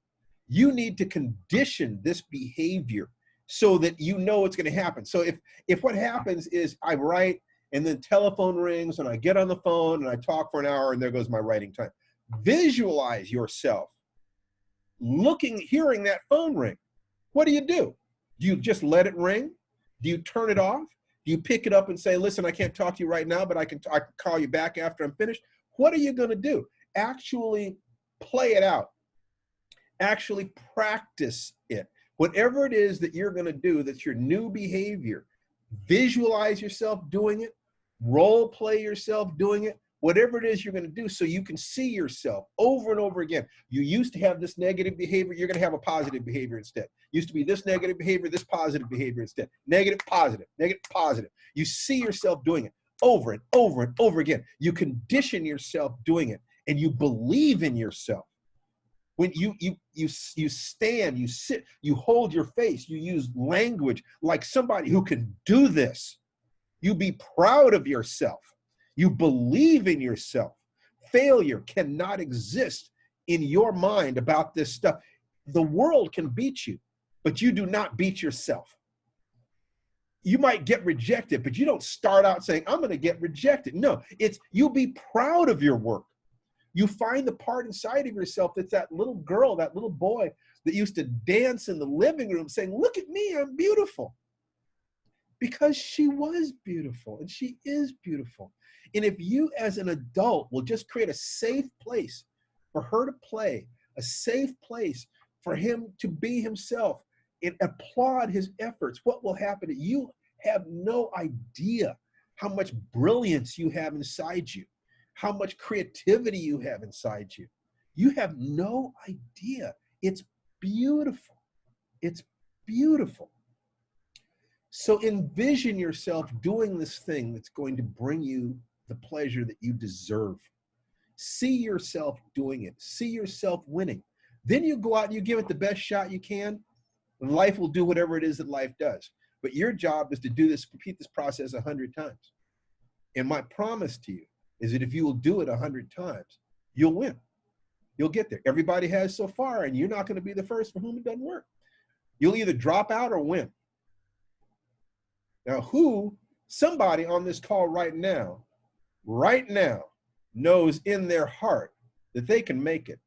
You need to condition this behavior so that you know it's going to happen. So if what happens is I write and then telephone rings and I get on the phone and I talk for an hour and there goes my writing time. Visualize yourself hearing that phone ring. What do? Do you just let it ring? Do you turn it off? Do you pick it up and say, listen, I can't talk to you right now, but I can call you back after I'm finished? What are you going to do? Actually play it out. Actually practice it. Whatever it is that you're going to do, that's your new behavior, visualize yourself doing it, role play yourself doing it, whatever it is you're going to do so you can see yourself over and over again. You used to have this negative behavior, you're going to have a positive behavior instead. Used to be this negative behavior, this positive behavior instead. Negative, positive, negative, positive. You see yourself doing it over and over and over again. You condition yourself doing it and you believe in yourself. When you stand, you sit, you hold your face, you use language like somebody who can do this. You be proud of yourself. You believe in yourself. Failure cannot exist in your mind about this stuff. The world can beat you, but you do not beat yourself. You might get rejected, but you don't start out saying, I'm going to get rejected. No, it's you be proud of your work. You find the part inside of yourself that's that little girl, that little boy that used to dance in the living room saying, look at me, I'm beautiful. Because she was beautiful and she is beautiful. And if you as an adult will just create a safe place for her to play, a safe place for him to be himself and applaud his efforts, what will happen? You have no idea how much brilliance you have inside you, how much creativity you have inside you. You have no idea. It's beautiful. It's beautiful. So envision yourself doing this thing that's going to bring you the pleasure that you deserve. See yourself doing it. See yourself winning. Then you go out and you give it the best shot you can, and life will do whatever it is that life does. But your job is to do this, repeat this process 100 times. And my promise to you is that if you will do it 100 times, you'll win. You'll get there. Everybody has so far, and you're not going to be the first for whom it doesn't work. You'll either drop out or win. Now, somebody on this call right now, knows in their heart that they can make it.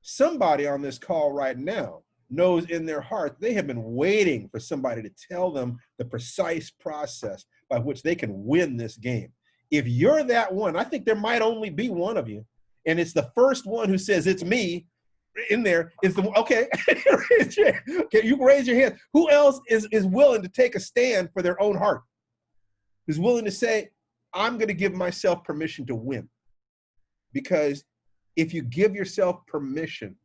Somebody on this call right now knows in their heart they have been waiting for somebody to tell them the precise process by which they can win this game. If you're that one, I think there might only be one of you, and it's the first one who says it's me in there is the okay. Okay, you can raise your hand. Who else is willing to take a stand for their own heart? Who's willing to say, I'm going to give myself permission to win? Because if you give yourself permission,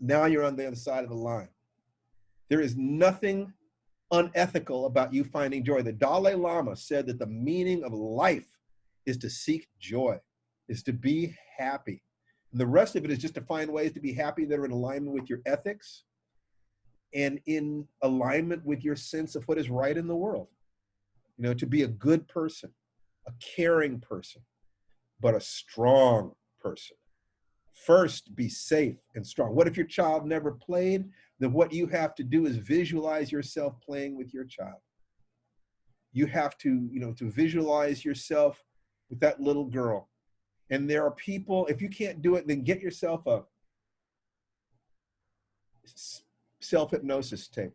now you're on the other side of the line. There is nothing unethical about you finding joy. The Dalai Lama said that the meaning of life is to seek joy, is to be happy. And the rest of it is just to find ways to be happy that are in alignment with your ethics and in alignment with your sense of what is right in the world. You know, to be a good person, a caring person, but a strong person. First, be safe and strong. What if your child never played? Then what you have to do is visualize yourself playing with your child. You have to, to visualize yourself with that little girl. And there are people, if you can't do it, then get yourself a self-hypnosis tape.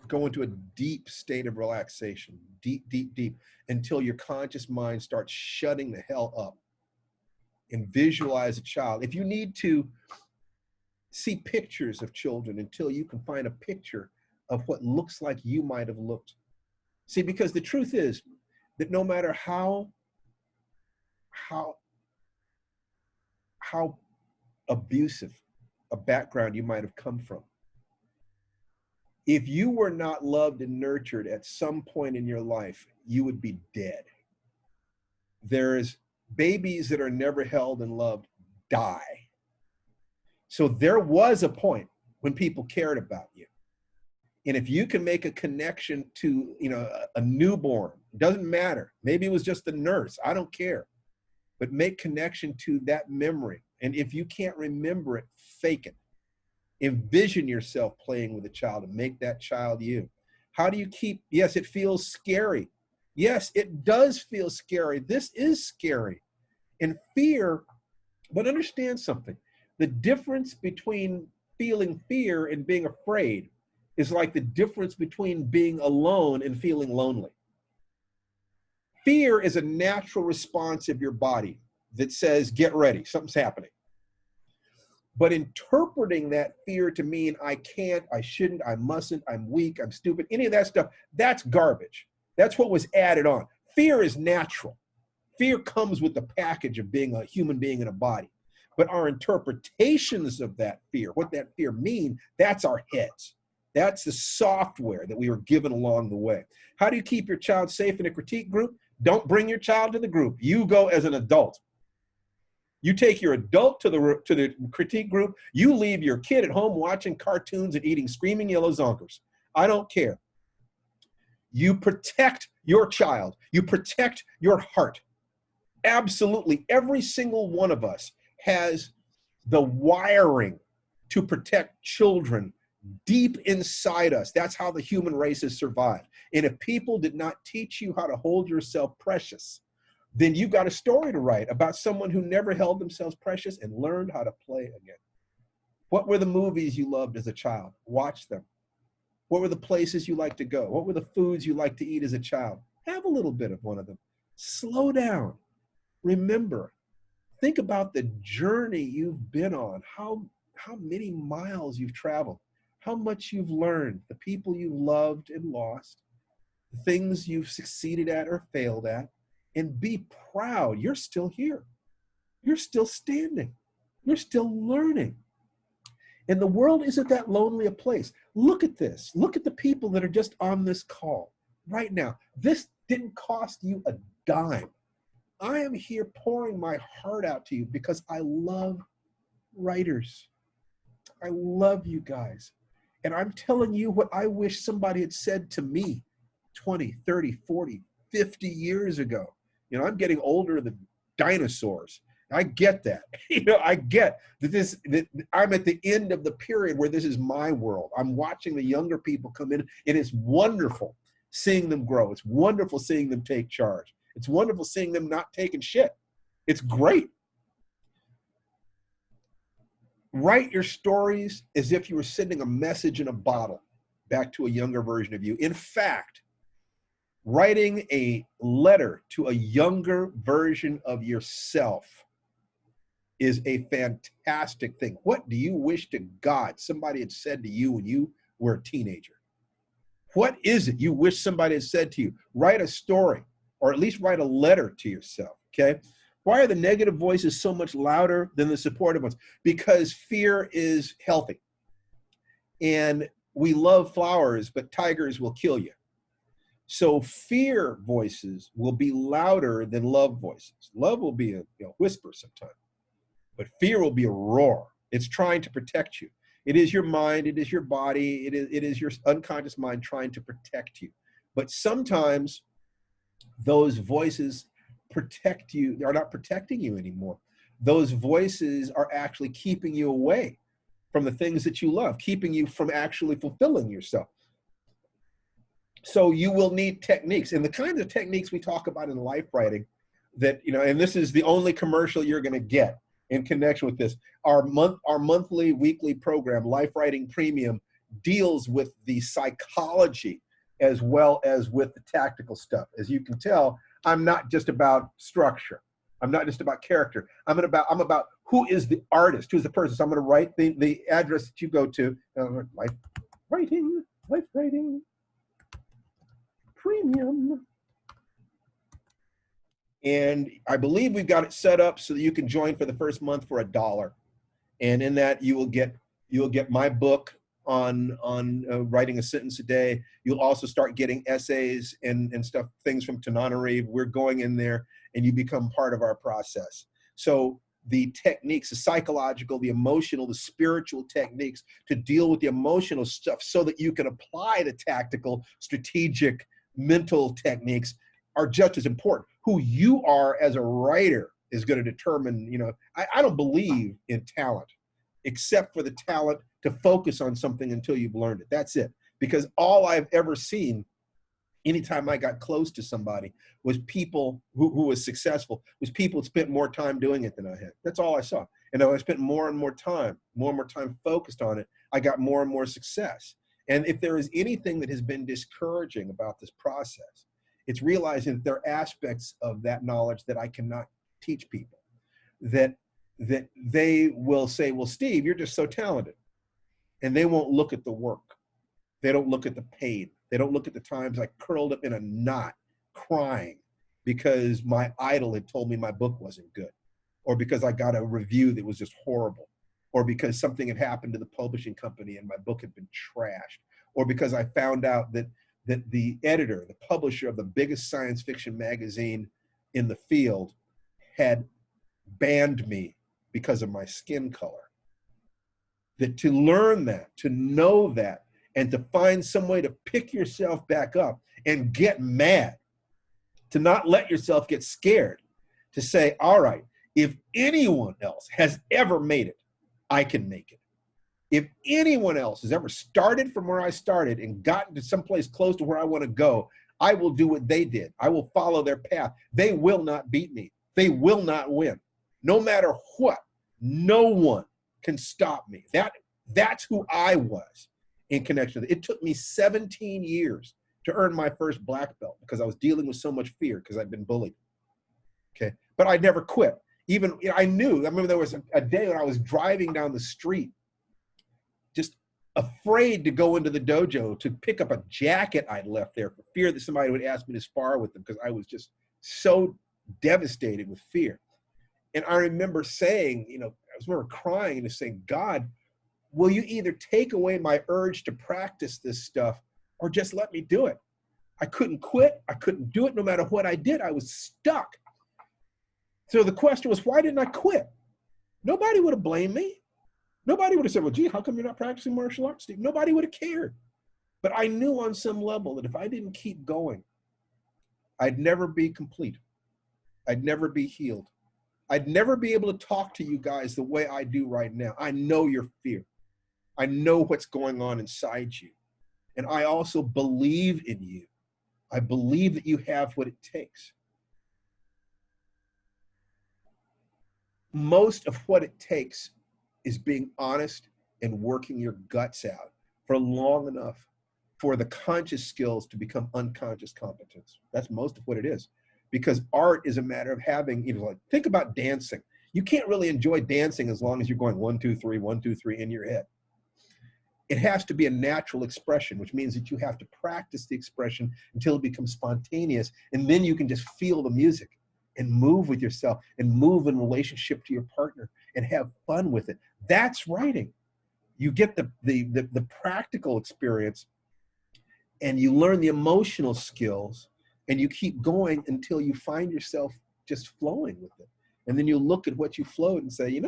Go into a deep state of relaxation, deep, deep, deep, until your conscious mind starts shutting the hell up. And visualize a child. If you need to see pictures of children until you can find a picture of what looks like you might have looked. See, because the truth is that no matter how abusive a background you might have come from, if you were not loved and nurtured at some point in your life, you would be dead. There's babies that are never held and loved die. So there was a point when people cared about you. And if you can make a connection to, a newborn, it doesn't matter. Maybe it was just a nurse, I don't care. But make connection to that memory. And if you can't remember it, fake it. Envision yourself playing with a child and make that child you. How do you keep, yes, it feels scary. Yes, it does feel scary. This is scary. And fear, but understand something. The difference between feeling fear and being afraid is like the difference between being alone and feeling lonely. Fear is a natural response of your body that says, get ready, something's happening. But interpreting that fear to mean I can't, I shouldn't, I mustn't, I'm weak, I'm stupid, any of that stuff, that's garbage. That's what was added on. Fear is natural. Fear comes with the package of being a human being in a body. But our interpretations of that fear, what that fear means, that's our heads. That's the software that we were given along the way. How do you keep your child safe in a critique group? Don't bring your child to the group. You go as an adult. You take your adult to the critique group. You leave your kid at home watching cartoons and eating Screaming Yellow Zonkers. I don't care. You protect your child. You protect your heart. Absolutely, every single one of us has the wiring to protect children deep inside us. That's how the human race has survived. And if people did not teach you how to hold yourself precious, then you got a story to write about someone who never held themselves precious and learned how to play again. What were the movies you loved as a child? Watch them. What were the places you liked to go? What were the foods you liked to eat as a child? Have a little bit of one of them. Slow down. Remember, think about the journey you've been on, how many miles you've traveled, how much you've learned, the people you loved and lost, the things you've succeeded at or failed at, and be proud. You're still here. You're still standing. You're still learning. And the world isn't that lonely a place. Look at this. Look at the people that are just on this call right now. This didn't cost you a dime. I am here pouring my heart out to you because I love writers. I love you guys. And I'm telling you what I wish somebody had said to me 20, 30, 40, 50 years ago. You know, I'm getting older than dinosaurs. I get that. I get that I'm at the end of the period where this is my world. I'm watching the younger people come in, and it's wonderful seeing them grow. It's wonderful seeing them take charge. It's wonderful seeing them not taking shit. It's great. Write your stories as if you were sending a message in a bottle back to a younger version of you. In fact, writing a letter to a younger version of yourself is a fantastic thing. What do you wish to God somebody had said to you when you were a teenager? What is it you wish somebody had said to you? Write a story, or at least write a letter to yourself, okay? Why are the negative voices so much louder than the supportive ones? Because fear is healthy. And we love flowers, but tigers will kill you. So fear voices will be louder than love voices. Love will be a whisper sometimes, but fear will be a roar. It's trying to protect you. It is your mind, it is your body, it is your unconscious mind trying to protect you. But sometimes those voices protect you, are not protecting you anymore. Those voices are actually keeping you away from the things that you love, keeping you from actually fulfilling yourself. So you will need techniques, and the kinds of techniques we talk about in life writing that, and this is the only commercial you're going to get in connection with this. Our monthly, weekly program, Life Writing Premium, deals with the psychology as well as with the tactical stuff. As you can tell, I'm not just about structure. I'm not just about character. I'm about who is the artist, who's the person. So I'm going to write the address that you go to, Life Writing Premium. And I believe we've got it set up so that you can join for the first month for $1. And in that you will get my book on writing a sentence a day. You'll also start getting essays and stuff, things from Tananarive. We're going in there and you become part of our process. So the techniques, the psychological, the emotional, the spiritual techniques to deal with the emotional stuff so that you can apply the tactical, strategic, mental techniques are just as important. Who you are as a writer is going to determine, I don't believe in talent. except for the talent to focus on something until you've learned it. That's it. Because all I've ever seen anytime I got close to somebody was people who was successful, was people who spent more time doing it than I had. That's all I saw. And as I spent more and more time focused on it, I got more and more success. And if there is anything that has been discouraging about this process, it's realizing that there are aspects of that knowledge that I cannot teach people, that they will say, well, Steve, you're just so talented. And they won't look at the work. They don't look at the pain. They don't look at the times I curled up in a knot crying because my idol had told me my book wasn't good, or because I got a review that was just horrible, or because something had happened to the publishing company and my book had been trashed, or because I found out that the editor, the publisher of the biggest science fiction magazine in the field had banned me because of my skin color. That to learn that, to know that, and to find some way to pick yourself back up and get mad, to not let yourself get scared, to say, all right, if anyone else has ever made it, I can make it. If anyone else has ever started from where I started and gotten to someplace close to where I want to go, I will do what they did. I will follow their path. They will not beat me. They will not win. No matter what, no one can stop me. That's who I was in connection with it. It took me 17 years to earn my first black belt because I was dealing with so much fear because I'd been bullied. Okay, but I never quit. Even I remember there was a day when I was driving down the street, just afraid to go into the dojo to pick up a jacket I'd left there for fear that somebody would ask me to spar with them because I was just so devastated with fear. And I remember saying, I remember crying and just saying, God, will you either take away my urge to practice this stuff or just let me do it? I couldn't quit. I couldn't do it no matter what I did. I was stuck. So the question was, why didn't I quit? Nobody would have blamed me. Nobody would have said, well, gee, how come you're not practicing martial arts, Steve? Nobody would have cared. But I knew on some level that if I didn't keep going, I'd never be complete. I'd never be healed. I'd never be able to talk to you guys the way I do right now. I know your fear. I know what's going on inside you. And I also believe in you. I believe that you have what it takes. Most of what it takes is being honest and working your guts out for long enough for the conscious skills to become unconscious competence. That's most of what it is. Because art is a matter of having, think about dancing. You can't really enjoy dancing as long as you're going 1, 2, 3, 1, 2, 3 in your head. It has to be a natural expression, which means that you have to practice the expression until it becomes spontaneous. And then you can just feel the music and move with yourself and move in relationship to your partner and have fun with it. That's writing. You get the practical experience and you learn the emotional skills and you keep going until you find yourself just flowing with it. And then you look at what you flowed and say,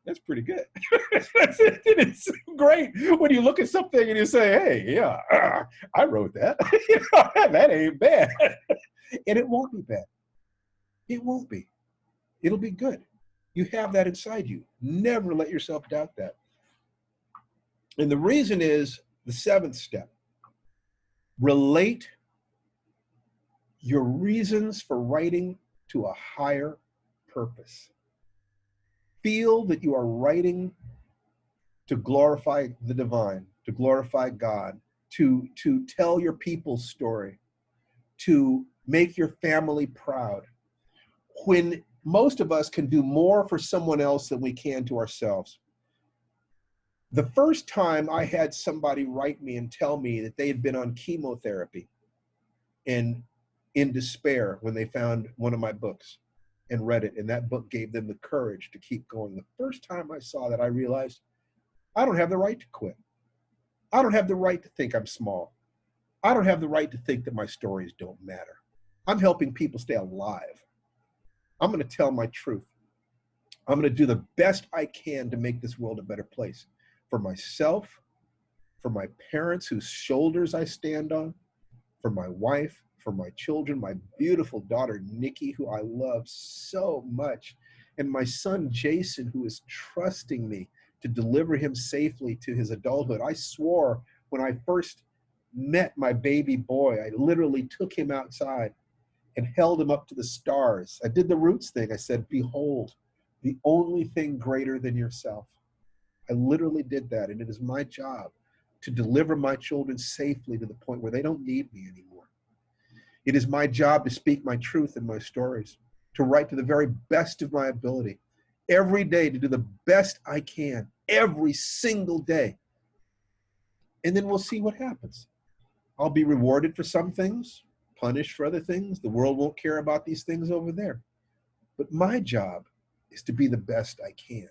that's pretty good. It's great when you look at something and you say, hey, yeah, I wrote that. That ain't bad. And it won't be bad. It won't be. It'll be good. You have that inside you. Never let yourself doubt that. And the reason is the 7th step. Relate your reasons for writing to a higher purpose. Feel that you are writing to glorify the divine, to glorify God, to tell your people's story, to make your family proud. When most of us can do more for someone else than we can to ourselves. The first time I had somebody write me and tell me that they had been on chemotherapy and in despair when they found one of my books and read it, and that book gave them the courage to keep going. The first time I saw that, I realized I don't have the right to quit. I don't have the right to think I'm small. I don't have the right to think that my stories don't matter. I'm helping people stay alive. I'm going to tell my truth. I'm going to do the best I can to make this world a better place for myself, for my parents whose shoulders I stand on, for my wife, for my children, my beautiful daughter, Nikki, who I love so much, and my son, Jason, who is trusting me to deliver him safely to his adulthood. I swore when I first met my baby boy, I literally took him outside and held him up to the stars. I did the roots thing. I said, behold, the only thing greater than yourself. I literally did that. And it is my job to deliver my children safely to the point where they don't need me anymore. It is my job to speak my truth in my stories, to write to the very best of my ability, every day to do the best I can, every single day. And then we'll see what happens. I'll be rewarded for some things, punished for other things. The world won't care about these things over there. But my job is to be the best I can.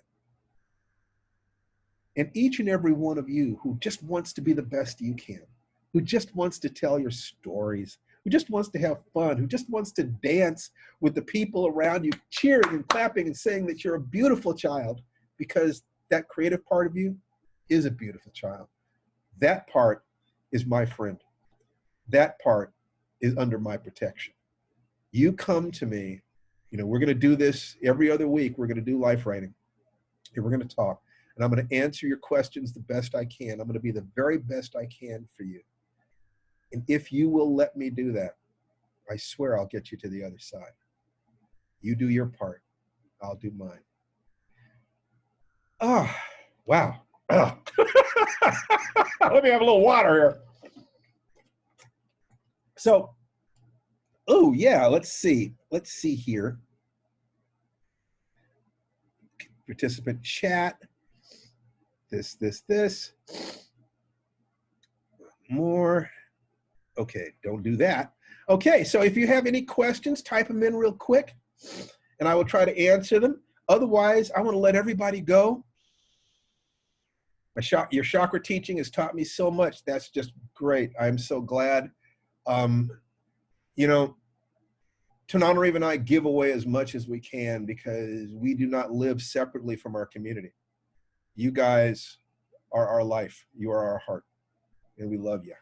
And each and every one of you who just wants to be the best you can, who just wants to tell your stories, who just wants to have fun, who just wants to dance with the people around you, cheering and clapping and saying that you're a beautiful child, because that creative part of you is a beautiful child. That part is my friend. That part is under my protection. You come to me, we're going to do this every other week. We're going to do life writing, and we're going to talk. And I'm going to answer your questions the best I can. I'm going to be the very best I can for you. And if you will let me do that, I swear I'll get you to the other side. You do your part. I'll do mine. Oh, wow. Oh. Let me have a little water here. So, oh yeah, let's see. Let's see here. Participant chat. This. More. Okay, don't do that. Okay, so if you have any questions, type them in real quick, and I will try to answer them. Otherwise, I want to let everybody go. Your chakra teaching has taught me so much. That's just great. I'm so glad. Tananarive and I give away as much as we can because we do not live separately from our community. You guys are our life. You are our heart, and we love you.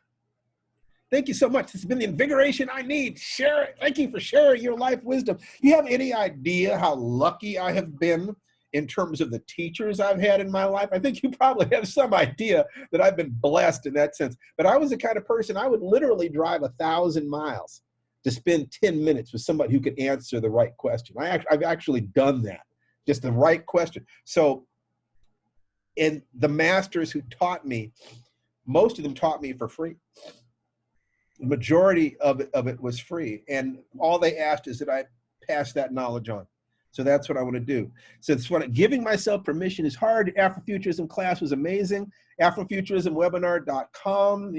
Thank you so much. This has been the invigoration I need. Share it. Thank you for sharing your life wisdom. You have any idea how lucky I have been in terms of the teachers I've had in my life? I think you probably have some idea that I've been blessed in that sense. But I was the kind of person, I would literally drive 1,000 miles to spend 10 minutes with somebody who could answer the right question. I've actually done that, just the right question. So, and the masters who taught me, most of them taught me for free. The majority of it was free. And all they asked is that I pass that knowledge on. So that's what I want to do. So giving myself permission is hard. Afrofuturism class was amazing. Afrofuturismwebinar.com,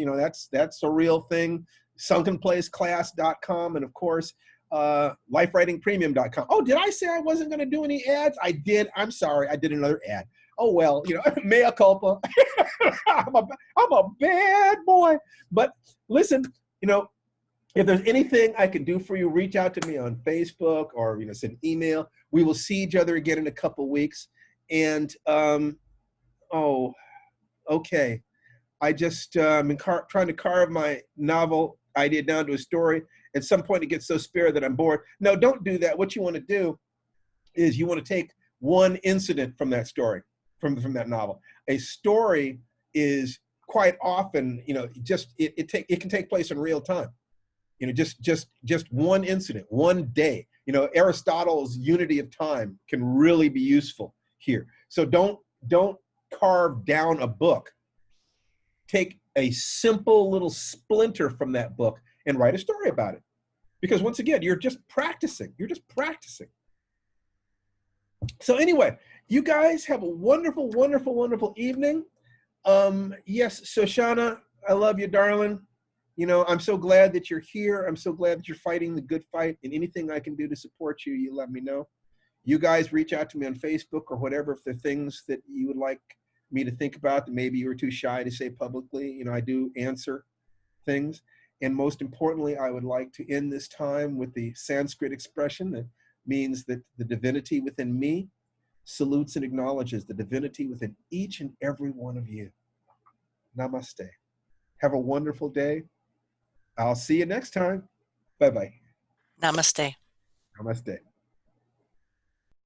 that's a real thing. Sunkenplaceclass.com, and of course, lifewritingpremium.com. Oh, did I say I wasn't going to do any ads? I did. I'm sorry. I did another ad. Oh, well, mea culpa. I'm a bad boy. But listen, if there's anything I can do for you, reach out to me on Facebook or, send email. We will see each other again in a couple weeks. And, okay. I just been trying to carve my novel idea down to a story. At some point, it gets so spare that I'm bored. No, don't do that. What you want to do is you want to take one incident from that story, from that novel. A story is quite often, it can take place in real time. Just one incident, one day. Aristotle's unity of time can really be useful here. So don't carve down a book. Take a simple little splinter from that book and write a story about it. Because once again, you're just practicing. So anyway, you guys have a wonderful, wonderful, wonderful evening. Yes, Shoshana, I love you, darling. I'm so glad that you're here. I'm so glad that you're fighting the good fight, and anything I can do to support you, you let me know. You guys reach out to me on Facebook or whatever if there are things that you would like me to think about that maybe you were too shy to say publicly. I do answer things. And most importantly, I would like to end this time with the Sanskrit expression that means that the divinity within me salutes and acknowledges the divinity within each and every one of you. Namaste. Have a wonderful day. I'll see you next time. Bye-bye. Namaste. Namaste.